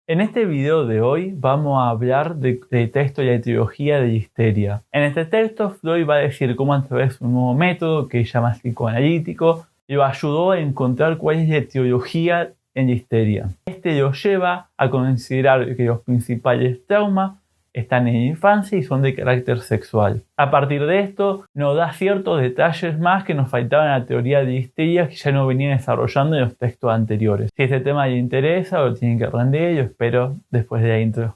En este video de hoy vamos a hablar de texto y etiología de histeria. En este texto Freud va a decir cómo a través de un nuevo método que se llama psicoanalítico lo ayudó a encontrar cuál es la etiología en histeria. Este lo lleva a considerar que los principales traumas están en la infancia y son de carácter sexual. A partir de esto nos da ciertos detalles más que nos faltaban en la teoría de histeria que ya no venía desarrollando en los textos anteriores. Si este tema le interesa o lo tienen que aprender, yo espero después de la intro.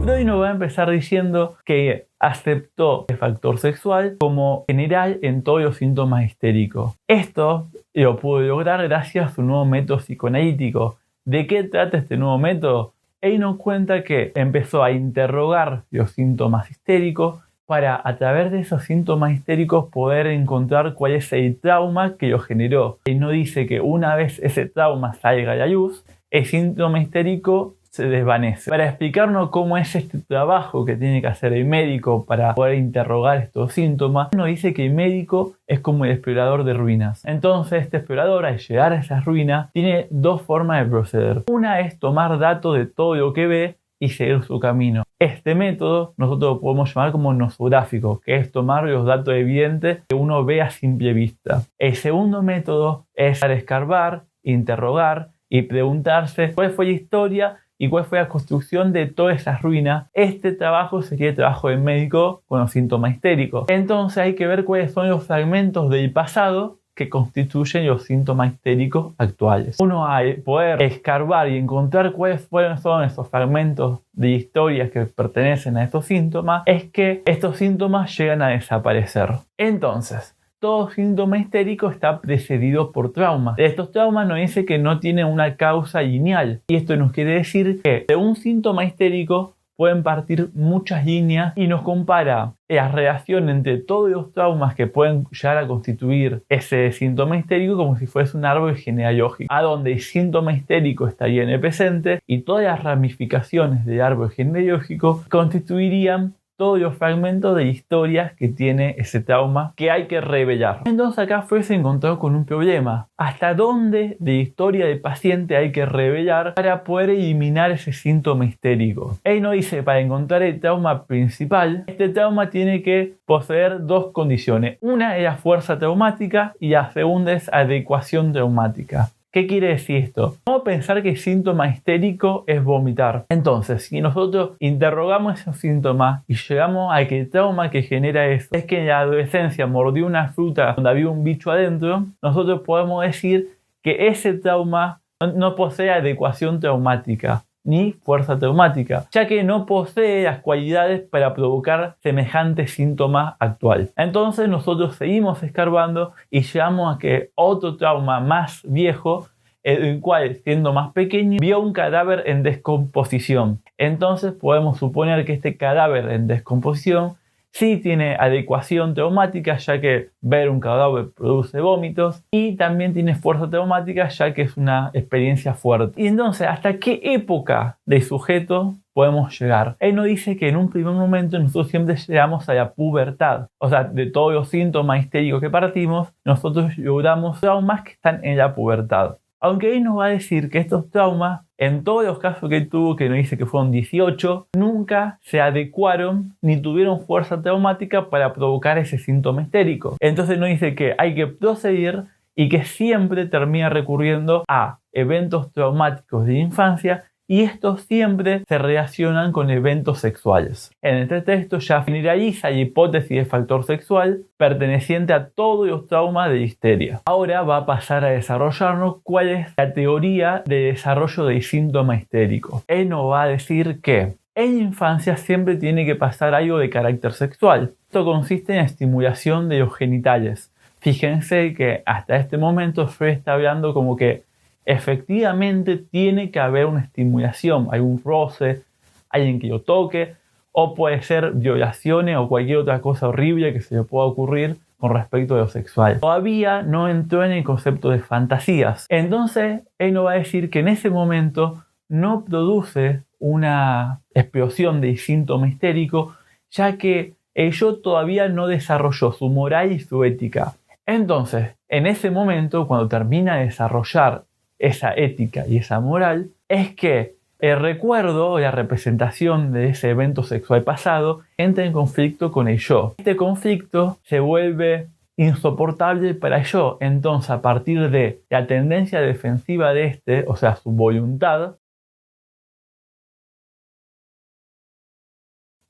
Freud nos va a empezar diciendo que aceptó el factor sexual como general en todos los síntomas histéricos. Esto lo pudo lograr gracias a su nuevo método psicoanalítico. ¿De qué trata este nuevo método? Él nos cuenta que empezó a interrogar los síntomas histéricos para, a través de esos síntomas histéricos, poder encontrar cuál es el trauma que lo generó. Él nos dice que una vez ese trauma salga a la luz, el síntoma histérico se desvanece. Para explicarnos cómo es este trabajo que tiene que hacer el médico para poder interrogar estos síntomas, nos dice que el médico es como el explorador de ruinas. Entonces este explorador, al llegar a esas ruinas, tiene dos formas de proceder. Una es tomar datos de todo lo que ve y seguir su camino. Este método nosotros lo podemos llamar como nosográfico, que es tomar los datos evidentes que uno ve a simple vista. El segundo método es escarbar, interrogar y preguntarse cuál fue la historia y cuál fue la construcción de todas esas ruinas. Este trabajo sería el trabajo del médico con los síntomas histéricos. Entonces hay que ver cuáles son los fragmentos del pasado que constituyen los síntomas histéricos actuales. Uno, al poder escarbar y encontrar cuáles son esos fragmentos de historias que pertenecen a estos síntomas, es que estos síntomas llegan a desaparecer. Entonces, todo síntoma histérico está precedido por traumas. De estos traumas nos dice que no tienen una causa lineal. Y esto nos quiere decir que de un síntoma histérico pueden partir muchas líneas y nos compara la relación entre todos los traumas que pueden llegar a constituir ese síntoma histérico como si fuese un árbol genealógico, a donde el síntoma histérico estaría en el presente y todas las ramificaciones del árbol genealógico constituirían todos los fragmentos de historias que tiene ese trauma que hay que revelar. Entonces acá Freud se encontró con un problema. ¿Hasta dónde de historia del paciente hay que revelar para poder eliminar ese síntoma histérico? Él nos dice, para encontrar el trauma principal, este trauma tiene que poseer dos condiciones. Una es la fuerza traumática y la segunda es adecuación traumática. ¿Qué quiere decir esto? Vamos a pensar que el síntoma histérico es vomitar. Entonces, si nosotros interrogamos esos síntomas y llegamos a que el trauma que genera eso es que en la adolescencia mordió una fruta donde había un bicho adentro, nosotros podemos decir que ese trauma no posee adecuación traumática ni fuerza traumática, ya que no posee las cualidades para provocar semejante síntoma actual. Entonces nosotros seguimos escarbando y llegamos a que otro trauma más viejo, el cual, siendo más pequeño, vio un cadáver en descomposición. Entonces podemos suponer que este cadáver en descomposición sí tiene adecuación traumática, ya que ver un cadáver produce vómitos, y también tiene fuerza traumática, ya que es una experiencia fuerte. Y entonces, ¿hasta qué época del sujeto podemos llegar? Él nos dice que en un primer momento nosotros siempre llegamos a la pubertad. O sea, de todos los síntomas histéricos que partimos, nosotros logramos traumas que están en la pubertad. Aunque él nos va a decir que estos traumas, en todos los casos que él tuvo, que nos dice que fueron 18, nunca se adecuaron ni tuvieron fuerza traumática para provocar ese síntoma histérico. Entonces nos dice que hay que proceder y que siempre termina recurriendo a eventos traumáticos de infancia, y estos siempre se relacionan con eventos sexuales. En este texto ya generaliza la hipótesis de factor sexual perteneciente a todos los traumas de histeria. Ahora va a pasar a desarrollarnos cuál es la teoría de desarrollo del síntoma histérico. Él nos va a decir que en la infancia siempre tiene que pasar algo de carácter sexual. Esto consiste en la estimulación de los genitales. Fíjense que hasta este momento Freud está hablando como que efectivamente tiene que haber una estimulación, algún roce, alguien que lo toque, o puede ser violaciones o cualquier otra cosa horrible que se le pueda ocurrir con respecto a lo sexual. Todavía no entró en el concepto de fantasías. Entonces, él nos va a decir que en ese momento no produce una explosión de síntoma histérico, ya que el yo todavía no desarrolló su moral y su ética. Entonces, en ese momento, cuando termina de desarrollar esa ética y esa moral, es que el recuerdo o la representación de ese evento sexual pasado entra en conflicto con el yo. Este conflicto se vuelve insoportable para el yo. Entonces, a partir de la tendencia defensiva de este, o sea, su voluntad,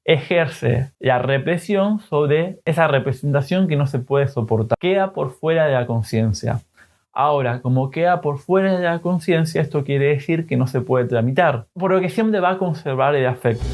ejerce la represión sobre esa representación que no se puede soportar. Queda por fuera de la conciencia. Ahora, como queda por fuera de la conciencia, esto quiere decir que no se puede tramitar, por lo que siempre va a conservar el afecto.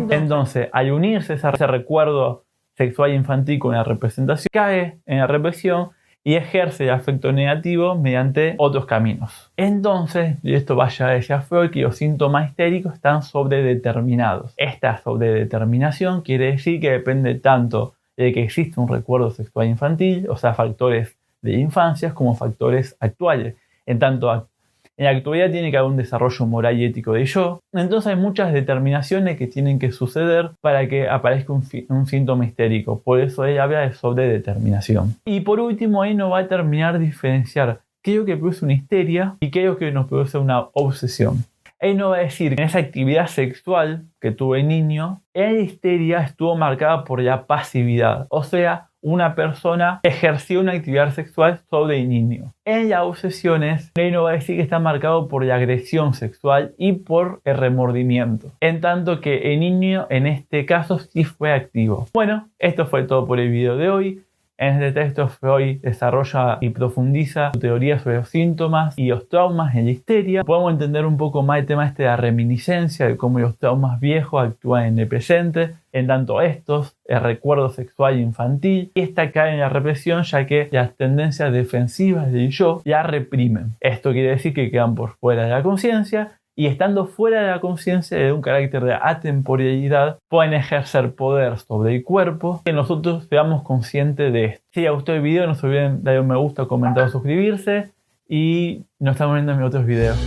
Entonces, al unirse ese recuerdo sexual infantil con la representación, cae en la represión y ejerce el afecto negativo mediante otros caminos. Entonces, y esto vaya decía Freud, que los síntomas histéricos están sobredeterminados. Esta sobredeterminación quiere decir que depende tanto de que existe un recuerdo sexual infantil, o sea, factores de infancia, como factores actuales. En tanto, en la actualidad tiene que haber un desarrollo moral y ético de yo. Entonces hay muchas determinaciones que tienen que suceder para que aparezca un síntoma histérico. Por eso él habla de sobredeterminación. Y por último, él no va a terminar de diferenciar qué es lo que produce una histeria y qué es lo que nos produce una obsesión. Él no va a decir que en esa actividad sexual que tuve niño, la histeria estuvo marcada por la pasividad. O sea, una persona ejerció una actividad sexual sobre el niño. En las obsesiones, él no va a decir que está marcado por la agresión sexual y por el remordimiento. En tanto que el niño en este caso sí fue activo. Bueno, esto fue todo por el video de hoy. En este texto Freud desarrolla y profundiza su teoría sobre los síntomas y los traumas en la histeria. Podemos entender un poco más el tema de la reminiscencia, de cómo los traumas viejos actúan en el presente, en tanto estos, el recuerdo sexual infantil, y esta cae en la represión ya que las tendencias defensivas del yo la reprimen. Esto quiere decir que quedan por fuera de la conciencia, y estando fuera de la conciencia de un carácter de atemporalidad, pueden ejercer poder sobre el cuerpo, que nosotros seamos conscientes de esto. Si les gustó el video, no se olviden darle un me gusta, comentar o suscribirse, y nos estamos viendo en mis otros videos.